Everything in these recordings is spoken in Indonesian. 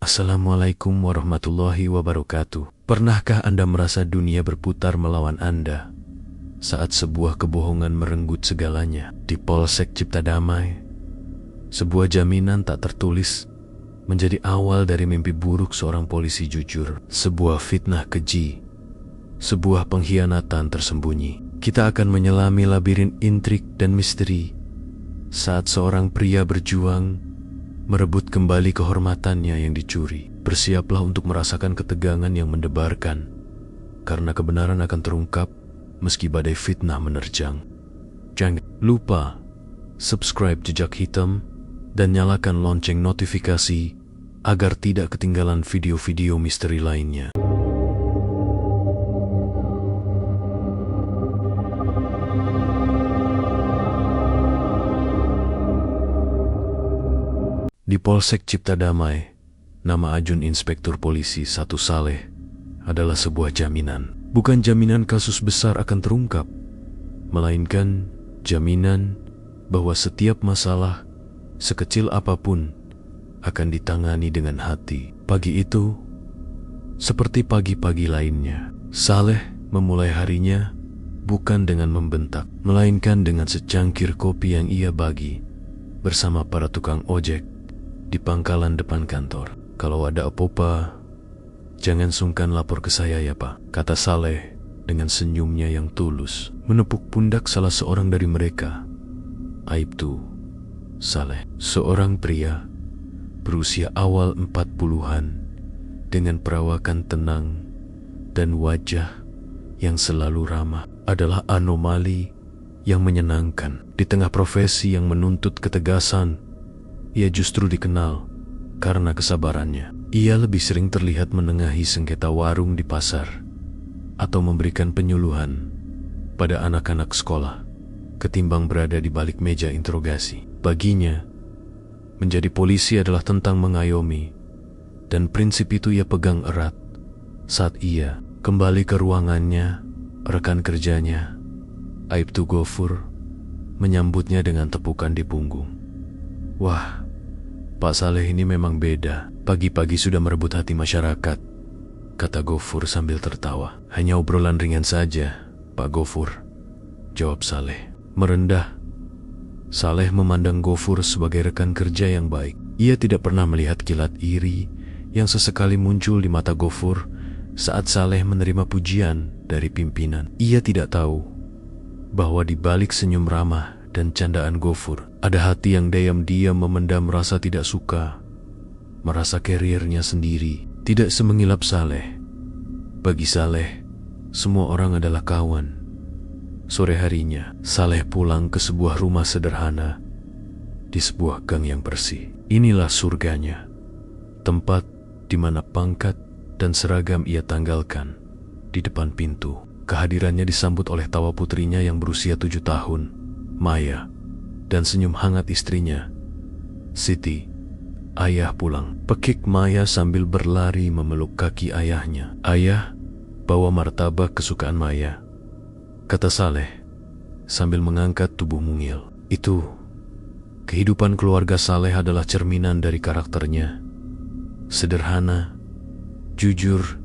Assalamualaikum warahmatullahi wabarakatuh. Pernahkah Anda merasa dunia berputar melawan Anda saat sebuah kebohongan merenggut segalanya? Di Polsek Cipta Damai, sebuah jaminan tak tertulis menjadi awal dari mimpi buruk seorang polisi jujur, sebuah fitnah keji, sebuah pengkhianatan tersembunyi. Kita akan menyelami labirin intrik dan misteri saat seorang pria berjuang merebut kembali kehormatannya yang dicuri. Bersiaplah untuk merasakan ketegangan yang mendebarkan, karena kebenaran akan terungkap meski badai fitnah menerjang. Jangan lupa subscribe Jejak Hitam dan nyalakan lonceng notifikasi agar tidak ketinggalan video-video misteri lainnya. Di Polsek Cipta Damai, nama Ajun Inspektur Polisi 1 Saleh adalah sebuah jaminan. Bukan jaminan kasus besar akan terungkap, melainkan jaminan bahwa setiap masalah, sekecil apapun, akan ditangani dengan hati. Pagi itu, seperti pagi-pagi lainnya, Saleh memulai harinya bukan dengan membentak, melainkan dengan secangkir kopi yang ia bagi bersama para tukang ojek di pangkalan depan kantor. Kalau ada apa-apa, jangan sungkan lapor ke saya ya Pak, kata Saleh dengan senyumnya yang tulus, menepuk pundak salah seorang dari mereka. Aibtu Saleh, seorang pria berusia awal 40-an dengan perawakan tenang dan wajah yang selalu ramah, adalah anomali yang menyenangkan. Di tengah profesi yang menuntut ketegasan, ia justru dikenal karena kesabarannya. Ia lebih sering terlihat menengahi sengketa warung di pasar atau memberikan penyuluhan pada anak-anak sekolah ketimbang berada di balik meja interogasi. Baginya, menjadi polisi adalah tentang mengayomi, dan prinsip itu ia pegang erat saat ia kembali ke ruangannya. Rekan kerjanya, Aibtu Gofur, menyambutnya dengan tepukan di punggung. Wah, Pak Saleh ini memang beda. Pagi-pagi sudah merebut hati masyarakat, kata Gofur sambil tertawa. Hanya obrolan ringan saja, Pak Gofur, jawab Saleh. Merendah, Saleh memandang Gofur sebagai rekan kerja yang baik. Ia tidak pernah melihat kilat iri yang sesekali muncul di mata Gofur saat Saleh menerima pujian dari pimpinan. Ia tidak tahu bahwa di balik senyum ramah dan candaan Gofur, ada hati yang diam-diam memendam rasa tidak suka, merasa karirnya sendiri. Tidak semengilap Saleh. Bagi Saleh, semua orang adalah kawan. Sore harinya, Saleh pulang ke sebuah rumah sederhana di sebuah gang yang bersih. Inilah surganya, tempat di mana pangkat dan seragam ia tanggalkan. Di depan pintu, kehadirannya disambut oleh tawa putrinya yang berusia 7 tahun, Maya, dan senyum hangat istrinya, Siti. Ayah pulang, pekik Maya sambil berlari memeluk kaki ayahnya. Ayah, bawa martabak kesukaan Maya, kata Saleh sambil mengangkat tubuh mungil. Itu, kehidupan keluarga Saleh adalah cerminan dari karakternya. Sederhana, jujur,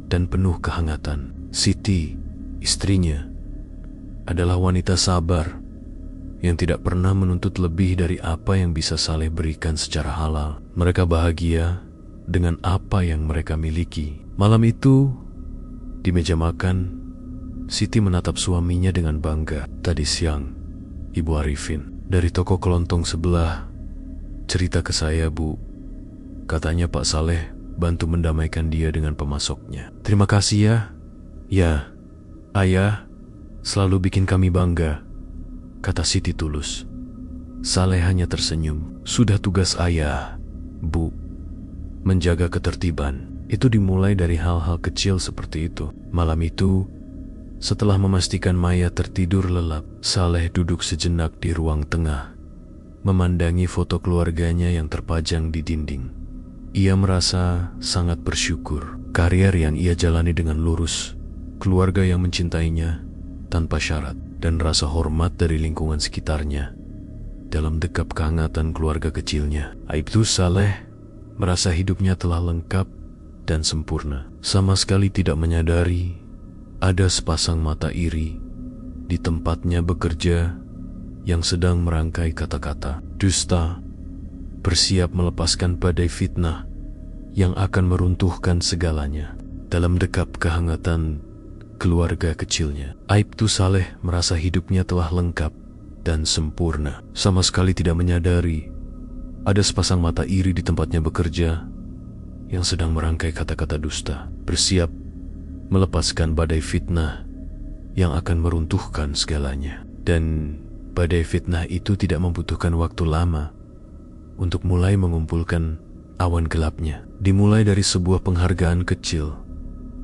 dan penuh kehangatan. Siti, istrinya, adalah wanita sabar yang tidak pernah menuntut lebih dari apa yang bisa Saleh berikan secara halal. Mereka bahagia dengan apa yang mereka miliki. Malam itu, di meja makan, Siti menatap suaminya dengan bangga. Tadi siang, Ibu Arifin dari toko kelontong sebelah cerita ke saya, Bu. Katanya Pak Saleh bantu mendamaikan dia dengan pemasoknya. Terima kasih ya. Ya, Ayah selalu bikin kami bangga, kata Siti tulus. Saleh hanya tersenyum. Sudah tugas Ayah, Bu, menjaga ketertiban. Itu dimulai dari hal-hal kecil seperti itu. Malam itu, setelah memastikan Maya tertidur lelap, Saleh duduk sejenak di ruang tengah, memandangi foto keluarganya yang terpajang di dinding. Ia merasa sangat bersyukur. Karier yang ia jalani dengan lurus, keluarga yang mencintainya tanpa syarat, dan rasa hormat dari lingkungan sekitarnya dalam dekap kehangatan keluarga kecilnya. Aibtu Saleh merasa hidupnya telah lengkap dan sempurna. Sama sekali tidak menyadari ada sepasang mata iri di tempatnya bekerja yang sedang merangkai kata-kata dusta, bersiap melepaskan badai fitnah yang akan meruntuhkan segalanya. Dalam dekap kehangatan keluarga kecilnya, Aibtu Saleh merasa hidupnya telah lengkap dan sempurna. Sama sekali tidak menyadari ada sepasang mata iri di tempatnya bekerja yang sedang merangkai kata-kata dusta, bersiap melepaskan badai fitnah yang akan meruntuhkan segalanya. Dan badai fitnah itu tidak membutuhkan waktu lama untuk mulai mengumpulkan awan gelapnya. Dimulai dari sebuah penghargaan kecil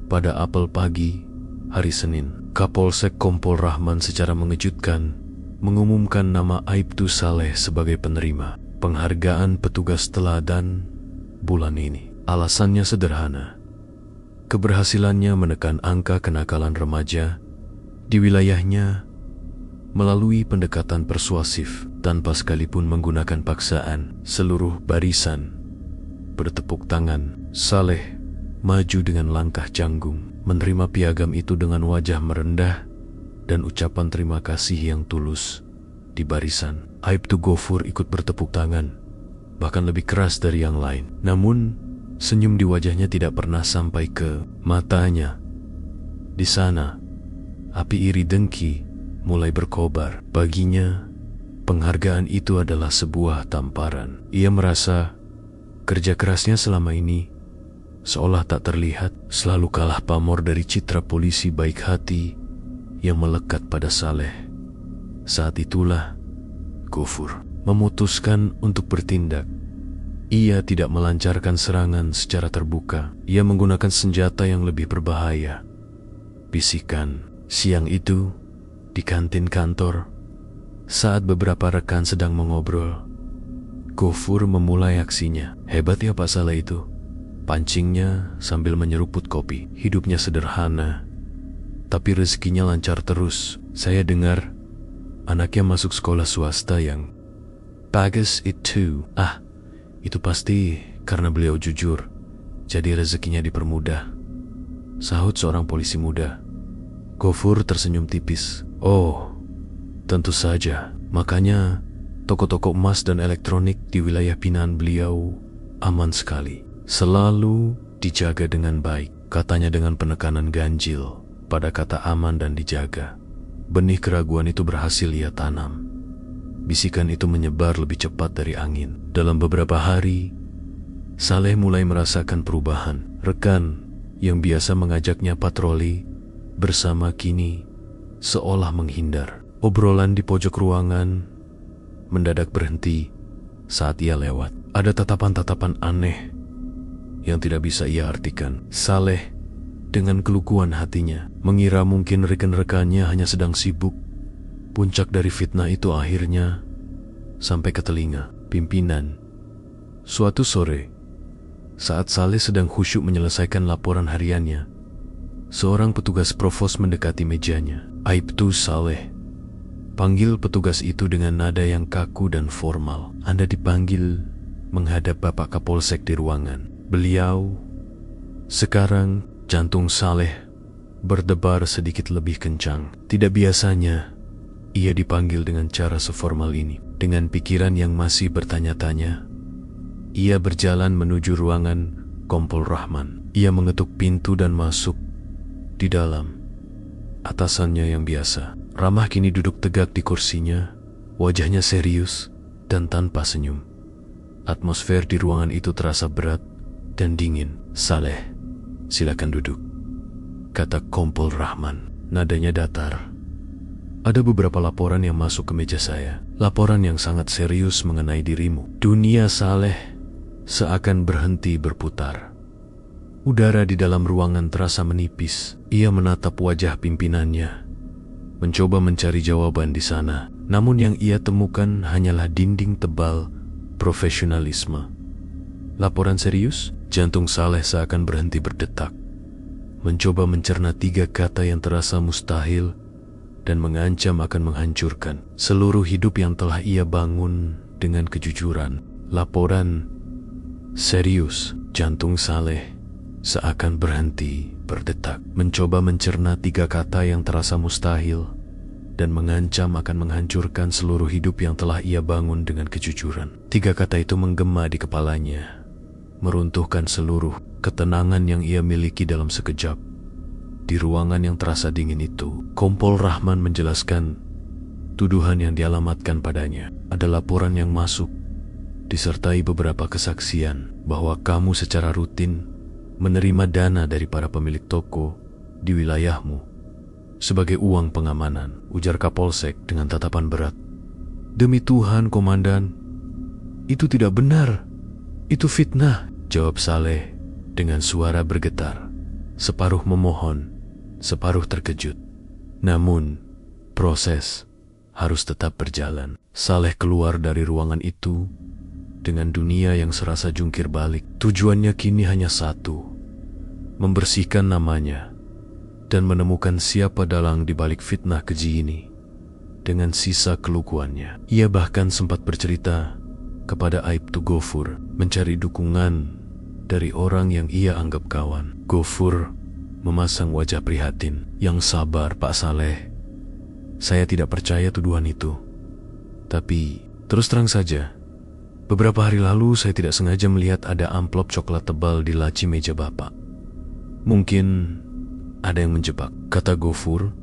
pada apel pagi hari Senin. Kapolsek Kompol Rahman secara mengejutkan mengumumkan nama Aibtu Saleh sebagai penerima penghargaan petugas teladan bulan ini. Alasannya sederhana. Keberhasilannya menekan angka kenakalan remaja di wilayahnya melalui pendekatan persuasif tanpa sekalipun menggunakan paksaan. Seluruh barisan bertepuk tangan. Saleh maju dengan langkah canggung, menerima piagam itu dengan wajah merendah dan ucapan terima kasih yang tulus di barisan. Aibtu Gofur ikut bertepuk tangan, bahkan lebih keras dari yang lain. Namun, senyum di wajahnya tidak pernah sampai ke matanya. Di sana, api iri dengki mulai berkobar. Baginya, penghargaan itu adalah sebuah tamparan. Ia merasa kerja kerasnya selama ini seolah tak terlihat, selalu kalah pamor dari citra polisi baik hati yang melekat pada Saleh. Saat itulah Gofur memutuskan untuk bertindak. Ia tidak melancarkan serangan secara terbuka. Ia menggunakan senjata yang lebih berbahaya. Bisikan. Siang itu, di kantin kantor, saat beberapa rekan sedang mengobrol, Gofur memulai aksinya. Hebat ya Pak Saleh itu. Pancingnya sambil menyeruput kopi. Hidupnya sederhana, tapi rezekinya lancar terus. Saya dengar anaknya masuk sekolah swasta yang bagus itu. Itu pasti karena beliau jujur, jadi rezekinya dipermudah, sahut seorang polisi muda. Gofur tersenyum tipis. Oh, tentu saja. Makanya toko-toko emas dan elektronik di wilayah binaan beliau aman sekali. Selalu dijaga dengan baik, katanya dengan penekanan ganjil pada kata aman dan dijaga. Benih keraguan itu berhasil ia tanam. Bisikan itu menyebar lebih cepat dari angin. Dalam beberapa hari, Saleh mulai merasakan perubahan. Rekan yang biasa mengajaknya patroli bersama kini seolah menghindar. Obrolan di pojok ruangan mendadak berhenti saat ia lewat. Ada tatapan-tatapan aneh yang tidak bisa ia artikan. Saleh dengan kelukuan hatinya mengira mungkin rekan-rekannya hanya sedang sibuk. Puncak dari fitnah itu akhirnya sampai ke telinga pimpinan. Suatu sore, saat Saleh sedang khusyuk menyelesaikan laporan hariannya, seorang petugas provos mendekati mejanya. Aibtu Saleh, panggil petugas itu dengan nada yang kaku dan formal. Anda dipanggil menghadap Bapak Kapolsek di ruangan. Beliau sekarang. Jantung Saleh berdebar sedikit lebih kencang. Tidak biasanya ia dipanggil dengan cara seformal ini. Dengan pikiran yang masih bertanya-tanya, ia berjalan menuju ruangan Kompol Rahman. Ia mengetuk pintu dan masuk. Di dalam, atasannya yang biasa, Ramah, kini duduk tegak di kursinya, wajahnya serius dan tanpa senyum. Atmosfer di ruangan itu terasa berat dan dingin. Saleh, silakan duduk, kata Kompol Rahman. Nadanya datar. Ada beberapa laporan yang masuk ke meja saya. Laporan yang sangat serius mengenai dirimu. Dunia Saleh seakan berhenti berputar. Udara di dalam ruangan terasa menipis. Ia menatap wajah pimpinannya, mencoba mencari jawaban di sana. Namun yang ia temukan hanyalah dinding tebal profesionalisme. Laporan serius? Jantung Saleh seakan berhenti berdetak, mencoba mencerna 3 kata yang terasa mustahil dan mengancam akan menghancurkan seluruh hidup yang telah ia bangun dengan kejujuran. Laporan Serius, jantung Saleh seakan berhenti berdetak, mencoba mencerna 3 kata yang terasa mustahil dan mengancam akan menghancurkan seluruh hidup yang telah ia bangun dengan kejujuran. 3 kata itu menggema di kepalanya, meruntuhkan seluruh ketenangan yang ia miliki dalam sekejap. Di ruangan yang terasa dingin itu, Kompol Rahman menjelaskan tuduhan yang dialamatkan padanya. Ada laporan yang masuk, disertai beberapa kesaksian bahwa kamu secara rutin menerima dana dari para pemilik toko di wilayahmu sebagai uang pengamanan, ujar Kapolsek dengan tatapan berat. Demi Tuhan, Komandan, itu tidak benar. Itu fitnah, jawab Saleh dengan suara bergetar, separuh memohon, separuh terkejut. Namun, proses harus tetap berjalan. Saleh keluar dari ruangan itu dengan dunia yang serasa jungkir balik. Tujuannya kini hanya satu, membersihkan namanya dan menemukan siapa dalang di balik fitnah keji ini dengan sisa kelukuannya. Ia bahkan sempat bercerita kepada Aibtu Gofur, mencari dukungan dari orang yang ia anggap kawan. Gofur memasang wajah prihatin. Yang sabar, Pak Saleh. Saya tidak percaya tuduhan itu. Tapi, terus terang saja, beberapa hari lalu saya tidak sengaja melihat ada amplop coklat tebal di laci meja Bapak. Mungkin ada yang menjebak, kata Gofur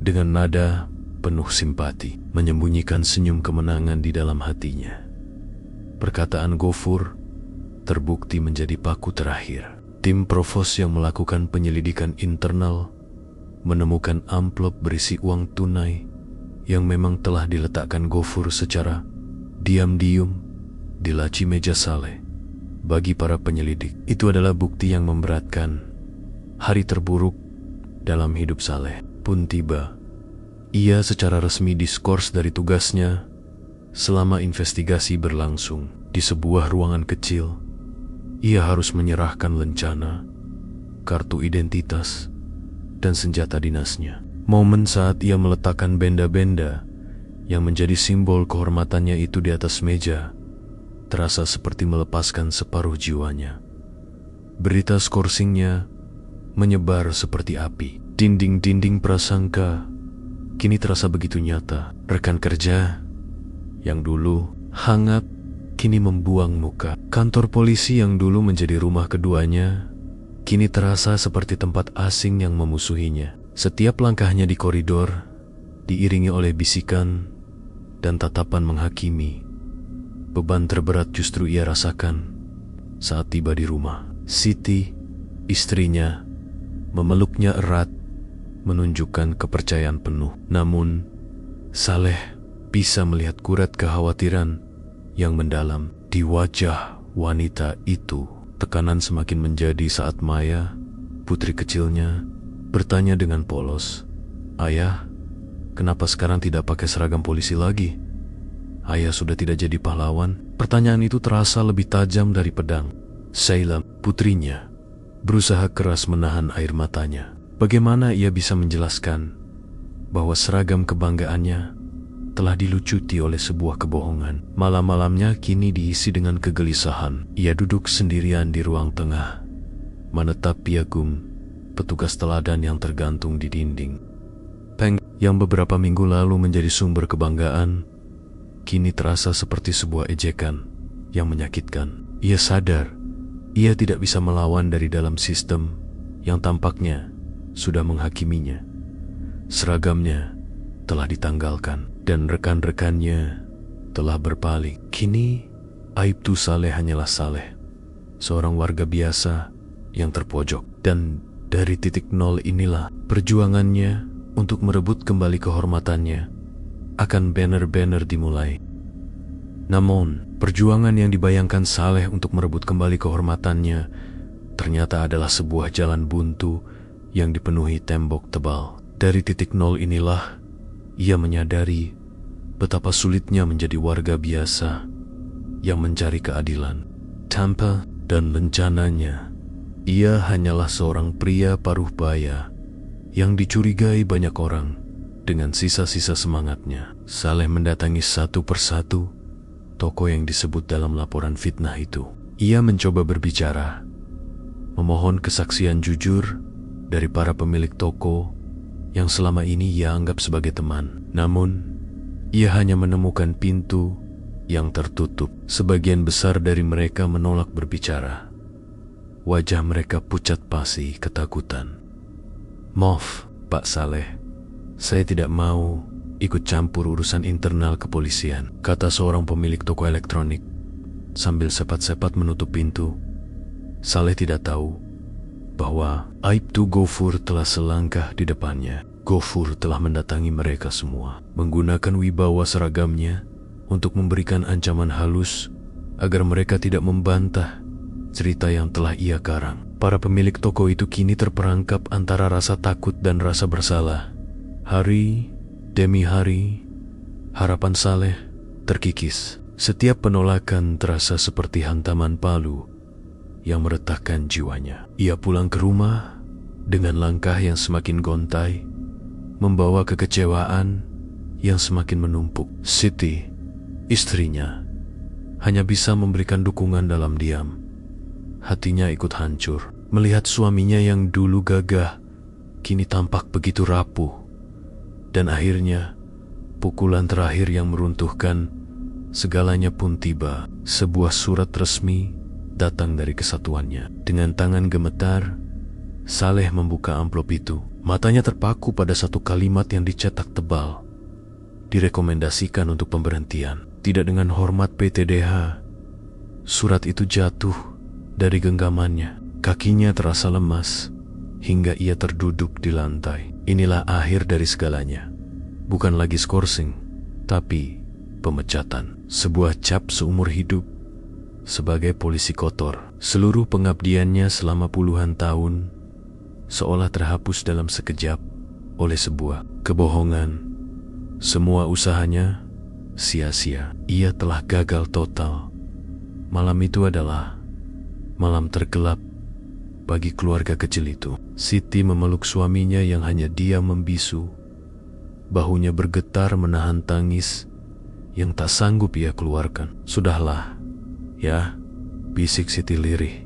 dengan nada penuh simpati, menyembunyikan senyum kemenangan di dalam hatinya. Perkataan Gofur terbukti menjadi paku terakhir. Tim provos yang melakukan penyelidikan internal menemukan amplop berisi uang tunai yang memang telah diletakkan Gofur secara diam-diam di laci meja Saleh. Bagi para penyelidik, itu adalah bukti yang memberatkan. Hari terburuk dalam hidup Saleh pun tiba. Ia secara resmi diskors dari tugasnya selama investigasi berlangsung. Di sebuah ruangan kecil, ia harus menyerahkan lencana, kartu identitas, dan senjata dinasnya. Momen saat ia meletakkan benda-benda yang menjadi simbol kehormatannya itu di atas meja terasa seperti melepaskan separuh jiwanya. Berita skorsingnya menyebar seperti api. Dinding-dinding prasangka kini terasa begitu nyata. Rekan kerja yang dulu hangat kini membuang muka. Kantor polisi yang dulu menjadi rumah keduanya kini terasa seperti tempat asing yang memusuhinya. Setiap langkahnya di koridor diiringi oleh bisikan dan tatapan menghakimi. Beban terberat justru ia rasakan saat tiba di rumah. Siti, istrinya, memeluknya erat, menunjukkan kepercayaan penuh. Namun, Saleh bisa melihat kurat kekhawatiran yang mendalam di wajah wanita itu. Tekanan semakin menjadi saat Maya, putri kecilnya, bertanya dengan polos, "Ayah, kenapa sekarang tidak pakai seragam polisi lagi? Ayah sudah tidak jadi pahlawan?" Pertanyaan itu terasa lebih tajam dari pedang. Saila, putrinya, berusaha keras menahan air matanya. Bagaimana ia bisa menjelaskan bahwa seragam kebanggaannya telah dilucuti oleh sebuah kebohongan? Malam-malamnya kini diisi dengan kegelisahan. Ia duduk sendirian di ruang tengah, menetap piagum petugas teladan yang tergantung di dinding. Peng yang beberapa minggu lalu menjadi sumber kebanggaan, kini terasa seperti sebuah ejekan yang menyakitkan. Ia sadar ia tidak bisa melawan dari dalam sistem yang tampaknya sudah menghakiminya. Seragamnya telah ditanggalkan dan rekan-rekannya telah berpaling. Kini Aibtu Saleh hanyalah Saleh, seorang warga biasa yang terpojok. Dan dari titik nol inilah perjuangannya untuk merebut kembali kehormatannya akan benar-benar dimulai. Namun, perjuangan yang dibayangkan Saleh untuk merebut kembali kehormatannya ternyata adalah sebuah jalan buntu yang dipenuhi tembok tebal. Dari titik nol inilah ia menyadari betapa sulitnya menjadi warga biasa yang mencari keadilan. Tanpa dan rencananya, ia hanyalah seorang pria paruh baya yang dicurigai banyak orang. Dengan sisa-sisa semangatnya, Saleh mendatangi satu persatu toko yang disebut dalam laporan fitnah itu. Ia mencoba berbicara, memohon kesaksian jujur dari para pemilik toko yang selama ini ia anggap sebagai teman. Namun, ia hanya menemukan pintu yang tertutup. Sebagian besar dari mereka menolak berbicara. Wajah mereka pucat pasi ketakutan. "Maaf, Pak Saleh, saya tidak mau ikut campur urusan internal kepolisian," kata seorang pemilik toko elektronik sambil sepat-sepat menutup pintu. Saleh tidak tahu bahwa Aibtu Gofur telah selangkah di depannya. Gofur telah mendatangi mereka semua, menggunakan wibawa seragamnya untuk memberikan ancaman halus agar mereka tidak membantah cerita yang telah ia karang. Para pemilik toko itu kini terperangkap antara rasa takut dan rasa bersalah. Hari demi hari, harapan Saleh terkikis. Setiap penolakan terasa seperti hantaman palu yang meretakkan jiwanya. Ia pulang ke rumah dengan langkah yang semakin gontai, membawa kekecewaan yang semakin menumpuk. Siti, istrinya, hanya bisa memberikan dukungan dalam diam. Hatinya ikut hancur melihat suaminya yang dulu gagah kini tampak begitu rapuh. Dan akhirnya pukulan terakhir yang meruntuhkan segalanya pun tiba. Sebuah surat resmi datang dari kesatuannya. Dengan tangan gemetar, Saleh membuka amplop itu. Matanya terpaku pada satu kalimat yang dicetak tebal. Direkomendasikan untuk pemberhentian. Tidak dengan hormat PTDH. Surat itu jatuh dari genggamannya. Kakinya terasa lemas hingga ia terduduk di lantai. Inilah akhir dari segalanya. Bukan lagi skorsing, tapi pemecatan. Sebuah cap seumur hidup sebagai polisi kotor. Seluruh pengabdiannya selama puluhan tahun seolah terhapus dalam sekejap oleh sebuah kebohongan. Semua usahanya sia-sia. Ia telah gagal total. Malam itu adalah malam tergelap bagi keluarga kecil itu. Siti memeluk suaminya yang hanya diam membisu. Bahunya bergetar menahan tangis yang tak sanggup ia keluarkan. "Sudahlah, ya," bisik Siti lirih.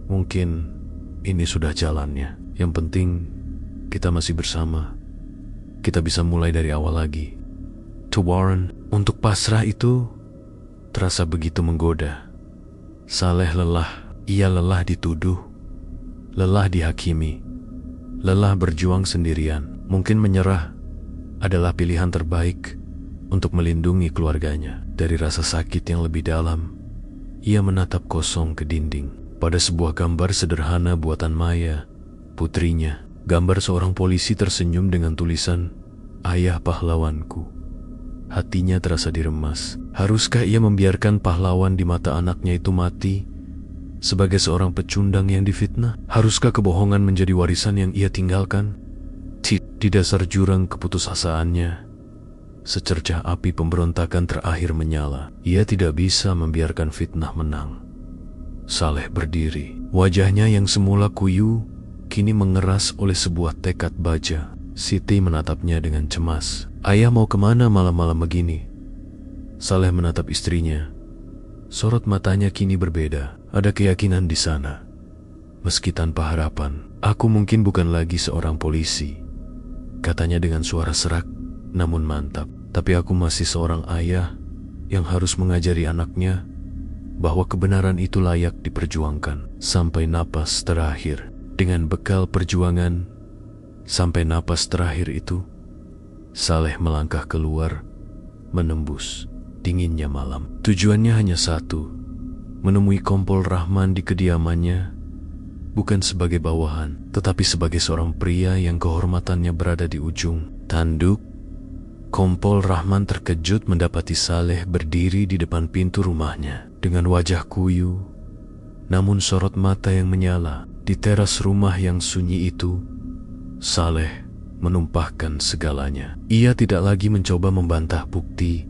"Mungkin ini sudah jalannya. Yang penting kita masih bersama. Kita bisa mulai dari awal lagi." To Warren, untuk pasrah itu terasa begitu menggoda. Saleh lelah. Ia lelah dituduh, lelah dihakimi, lelah berjuang sendirian. Mungkin menyerah adalah pilihan terbaik untuk melindungi keluarganya. Dari rasa sakit yang lebih dalam, ia menatap kosong ke dinding. Pada sebuah gambar sederhana buatan Maya, putrinya, gambar seorang polisi tersenyum dengan tulisan, "Ayah pahlawanku." Hatinya terasa diremas. Haruskah ia membiarkan pahlawan di mata anaknya itu mati sebagai seorang pecundang yang difitnah? Haruskah kebohongan menjadi warisan yang ia tinggalkan? Di dasar jurang keputusasaannya, secercah api pemberontakan terakhir menyala. Ia tidak bisa membiarkan fitnah menang. Saleh berdiri. Wajahnya yang semula kuyu kini mengeras oleh sebuah tekad baja. Siti menatapnya dengan cemas. "Ayah mau kemana malam-malam begini?" Saleh menatap istrinya. Sorot matanya kini berbeda. Ada keyakinan di sana. Meski tanpa harapan. "Aku mungkin bukan lagi seorang polisi," katanya dengan suara serak namun mantap. "Tapi aku masih seorang ayah yang harus mengajari anaknya bahwa kebenaran itu layak diperjuangkan sampai napas terakhir." Dengan bekal perjuangan sampai napas terakhir itu, Saleh melangkah keluar, menembus dinginnya malam. Tujuannya hanya satu, menemui Kompol Rahman di kediamannya, bukan sebagai bawahan, tetapi sebagai seorang pria yang kehormatannya berada di ujung tanduk. Kompol Rahman terkejut mendapati Saleh berdiri di depan pintu rumahnya dengan wajah kuyu, namun sorot mata yang menyala. Di teras rumah yang sunyi itu, Saleh menumpahkan segalanya. Ia tidak lagi mencoba membantah bukti.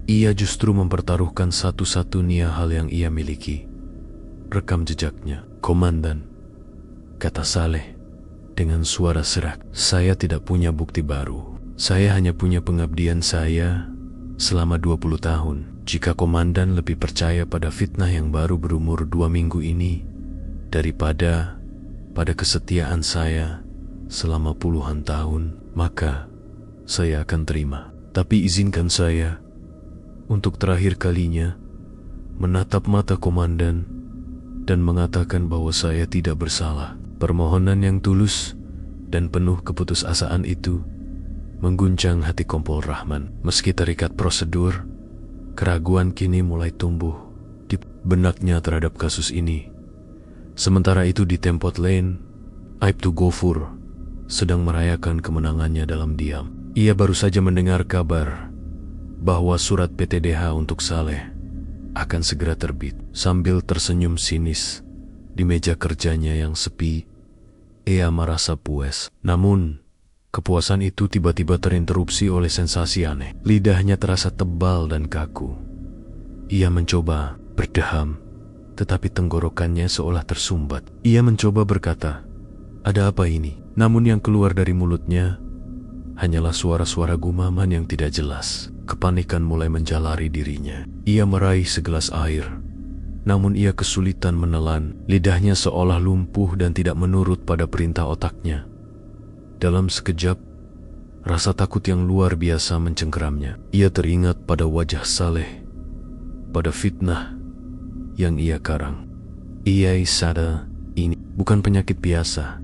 Ia justru mempertaruhkan satu-satunya hal yang ia miliki. Rekam jejaknya. "Komandan," kata Saleh dengan suara serak, "saya tidak punya bukti baru. Saya hanya punya pengabdian saya selama 20 tahun. jika komandan lebih percaya pada fitnah yang baru berumur 2 minggu ini daripada pada kesetiaan saya selama puluhan tahun, maka saya akan terima. Tapi izinkan saya untuk terakhir kalinya menatap mata komandan dan mengatakan bahwa saya tidak bersalah. Permohonan yang tulus dan penuh keputusasaan itu mengguncang hati Kompol Rahman. Meski terikat prosedur, keraguan kini mulai tumbuh di benaknya terhadap kasus ini. Sementara itu di Tempot Lane, Aibtu Gofur sedang merayakan kemenangannya dalam diam. Ia baru saja mendengar kabar bahwa surat PTDH untuk Saleh akan segera terbit. Sambil tersenyum sinis di meja kerjanya yang sepi, ia merasa puas. Namun, kepuasan itu tiba-tiba terinterupsi oleh sensasi aneh. Lidahnya terasa tebal dan kaku. Ia mencoba berdeham, tetapi tenggorokannya seolah tersumbat. Ia mencoba berkata, "Ada apa ini?" Namun yang keluar dari mulutnya hanyalah suara-suara gumaman yang tidak jelas. Kepanikan mulai menjalari dirinya. Ia meraih segelas air, namun ia kesulitan menelan. Lidahnya seolah lumpuh dan tidak menurut pada perintah otaknya. Dalam sekejap, rasa takut yang luar biasa mencengkeramnya. Ia teringat pada wajah Saleh, pada fitnah yang ia karang. Ia sadar ini bukan penyakit biasa.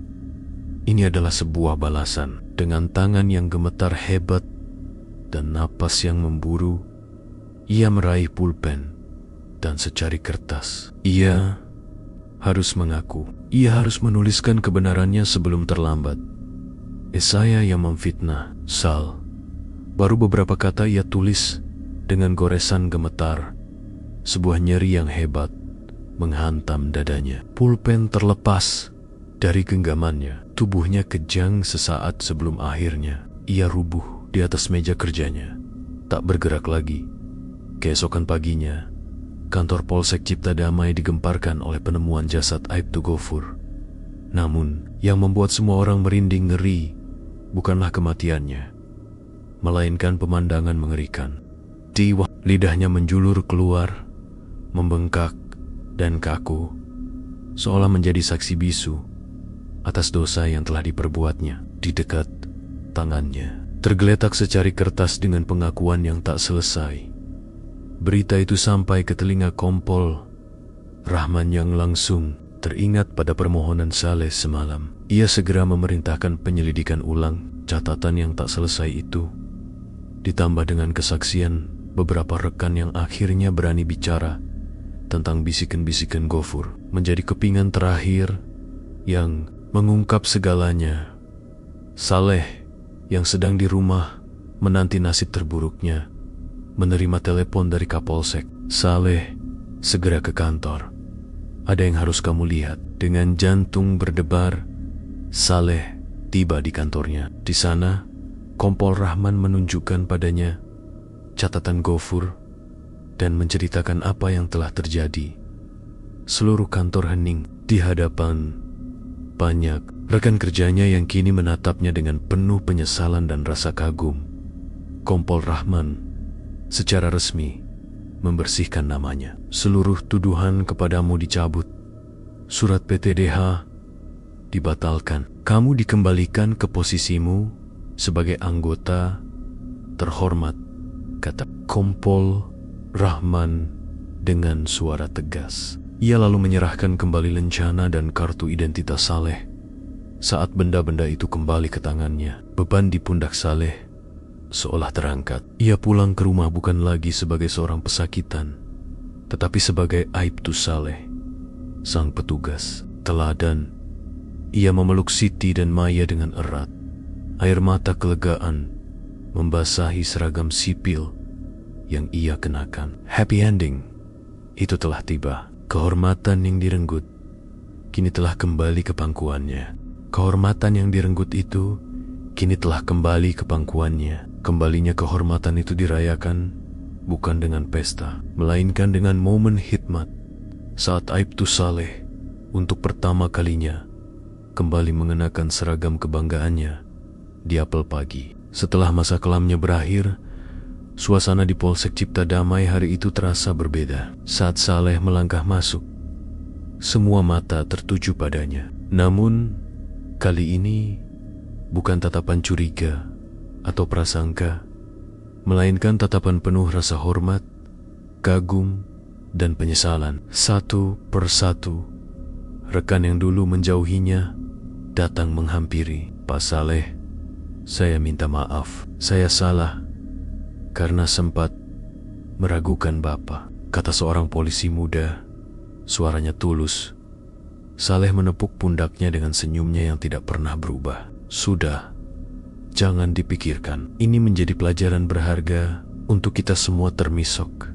Ini adalah sebuah balasan. Dengan tangan yang gemetar hebat dan napas yang memburu, ia meraih pulpen dan secari kertas. Ia harus mengaku. Ia harus menuliskan kebenarannya sebelum terlambat. Saya yang memfitnah Sal. Baru beberapa kata ia tulis dengan goresan gemetar. Sebuah nyeri yang hebat menghantam dadanya. Pulpen terlepas dari genggamannya. Tubuhnya kejang sesaat sebelum akhirnya ia rubuh di atas meja kerjanya, tak bergerak lagi. Keesokan paginya, kantor Polsek Cipta Damai digemparkan oleh penemuan jasad Aibtu Gofur. Namun, yang membuat semua orang merinding ngeri bukanlah kematiannya, melainkan pemandangan mengerikan. Lidahnya menjulur keluar, membengkak dan kaku, seolah menjadi saksi bisu atas dosa yang telah diperbuatnya. Di dekat tangannya tergeletak secari kertas dengan pengakuan yang tak selesai. Berita itu sampai ke telinga Kompol Rahman yang langsung teringat pada permohonan Saleh semalam. Ia segera memerintahkan penyelidikan ulang catatan yang tak selesai itu, ditambah dengan kesaksian beberapa rekan yang akhirnya berani bicara tentang bisikan-bisikan Gofur, menjadi kepingan terakhir yang mengungkap segalanya. Saleh yang sedang di rumah menanti nasib terburuknya menerima telepon dari Kapolsek. "Saleh, segera ke kantor. Ada yang harus kamu lihat." Dengan jantung berdebar, Saleh tiba di kantornya. Di sana, Kompol Rahman menunjukkan padanya catatan Gofur dan menceritakan apa yang telah terjadi. Seluruh kantor hening di hadapan banyak rekan kerjanya yang kini menatapnya dengan penuh penyesalan dan rasa kagum. Kompol Rahman secara resmi membersihkan namanya. "Seluruh tuduhan kepadamu dicabut. Surat PTDH dibatalkan. Kamu dikembalikan ke posisimu sebagai anggota terhormat," kata Kompol Rahman dengan suara tegas. Ia lalu menyerahkan kembali lencana dan kartu identitas Saleh. Saat benda-benda itu kembali ke tangannya, beban di pundak Saleh seolah terangkat. Ia pulang ke rumah bukan lagi sebagai seorang pesakitan, tetapi sebagai Aibtu Saleh, sang petugas teladan. Ia memeluk Siti dan Maya dengan erat. Air mata kelegaan membasahi seragam sipil yang ia kenakan. Happy ending itu telah tiba. Kehormatan yang direnggut kini telah kembali ke pangkuannya. Kehormatan yang direnggut itu kini telah kembali ke pangkuannya. Kembalinya kehormatan itu dirayakan bukan dengan pesta, melainkan dengan momen hikmat saat Aibtu Saleh untuk pertama kalinya kembali mengenakan seragam kebanggaannya di apel pagi. Setelah masa kelamnya berakhir, Suasana di Polsek Cipta Damai hari itu terasa berbeda. Saat Saleh melangkah masuk, semua mata tertuju padanya. Namun, kali ini bukan tatapan curiga atau prasangka, melainkan tatapan penuh rasa hormat, kagum, dan penyesalan. Satu persatu, rekan yang dulu menjauhinya datang menghampiri. Pak Saleh, saya minta maaf. Saya salah karena sempat meragukan Bapak, kata seorang polisi muda. Suaranya tulus. Saleh menepuk pundaknya dengan senyumnya yang tidak pernah berubah. Sudah, jangan dipikirkan. Ini menjadi pelajaran berharga untuk kita semua termisok.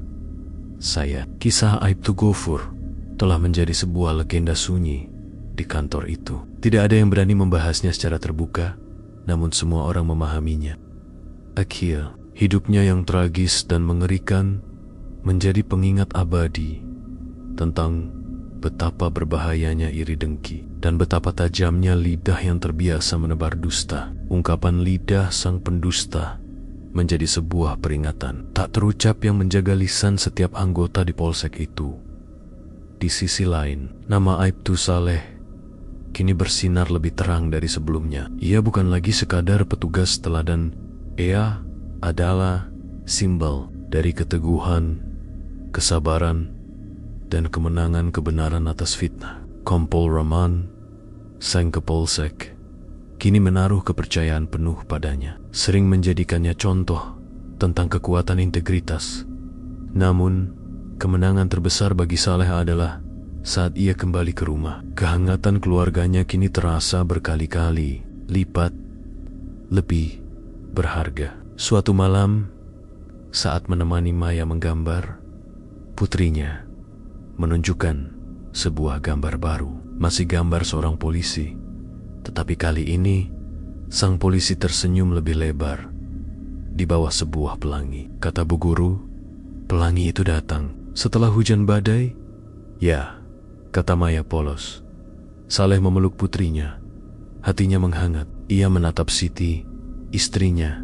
Kisah Aibtu Gofur telah menjadi sebuah legenda sunyi di kantor itu. Tidak ada yang berani membahasnya secara terbuka, namun semua orang memahaminya. Akhir, hidupnya yang tragis dan mengerikan menjadi pengingat abadi tentang betapa berbahayanya iri dengki dan betapa tajamnya lidah yang terbiasa menebar dusta. Ungkapan lidah sang pendusta menjadi sebuah peringatan tak terucap yang menjaga lisan setiap anggota di polsek itu. Di sisi lain, nama Aibtu Saleh kini bersinar lebih terang dari sebelumnya. Ia bukan lagi sekadar petugas teladan. Ia adalah simbol dari keteguhan, kesabaran, dan kemenangan kebenaran atas fitnah. Kompol Rahman, sang Kapolsek, kini menaruh kepercayaan penuh padanya, sering menjadikannya contoh tentang kekuatan integritas. Namun, kemenangan terbesar bagi Saleh adalah saat ia kembali ke rumah. Kehangatan keluarganya kini terasa berkali-kali lipat lebih berharga. Suatu malam, saat menemani Maya menggambar, putrinya menunjukkan sebuah gambar baru. Masih gambar seorang polisi, tetapi kali ini sang polisi tersenyum lebih lebar di bawah sebuah pelangi. Kata Bu Guru, pelangi itu datang setelah hujan badai. Ya, kata Maya polos. Saleh memeluk putrinya. Hatinya menghangat. Ia menatap Siti, istrinya,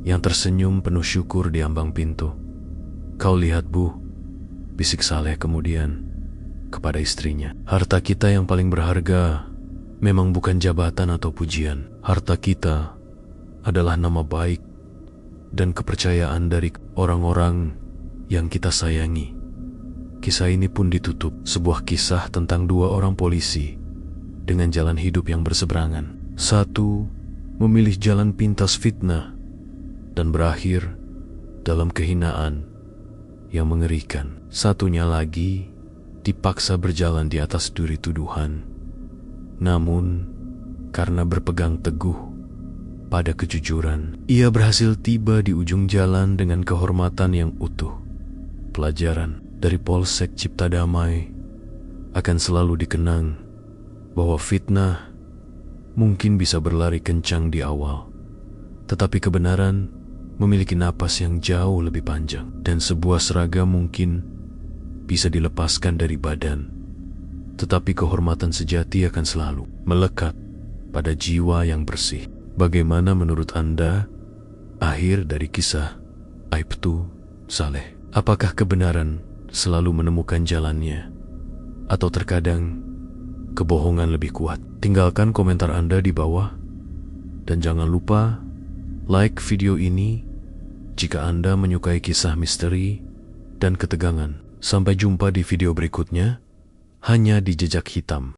yang tersenyum penuh syukur di ambang pintu. Kau lihat, Bu, bisik Saleh kemudian kepada istrinya. Harta kita yang paling berharga memang bukan jabatan atau pujian. Harta kita adalah nama baik dan kepercayaan dari orang-orang yang kita sayangi. Kisah ini pun ditutup, sebuah kisah tentang dua orang polisi dengan jalan hidup yang berseberangan. Satu memilih jalan pintas fitnah dan berakhir dalam kehinaan yang mengerikan. Satunya lagi dipaksa berjalan di atas duri tuduhan, namun karena berpegang teguh pada kejujuran, ia berhasil tiba di ujung jalan dengan kehormatan yang utuh. Pelajaran dari Polsek Cipta Damai akan selalu dikenang bahwa fitnah mungkin bisa berlari kencang di awal, tetapi kebenaran memiliki napas yang jauh lebih panjang, dan sebuah seragam mungkin bisa dilepaskan dari badan, tetapi kehormatan sejati akan selalu melekat pada jiwa yang bersih. Bagaimana menurut Anda akhir dari kisah Aibtu Saleh? Apakah kebenaran selalu menemukan jalannya, atau terkadang kebohongan lebih kuat? Tinggalkan komentar Anda di bawah, dan jangan lupa like video ini jika Anda menyukai kisah misteri dan ketegangan. Sampai jumpa di video berikutnya, hanya di Jejak Hitam.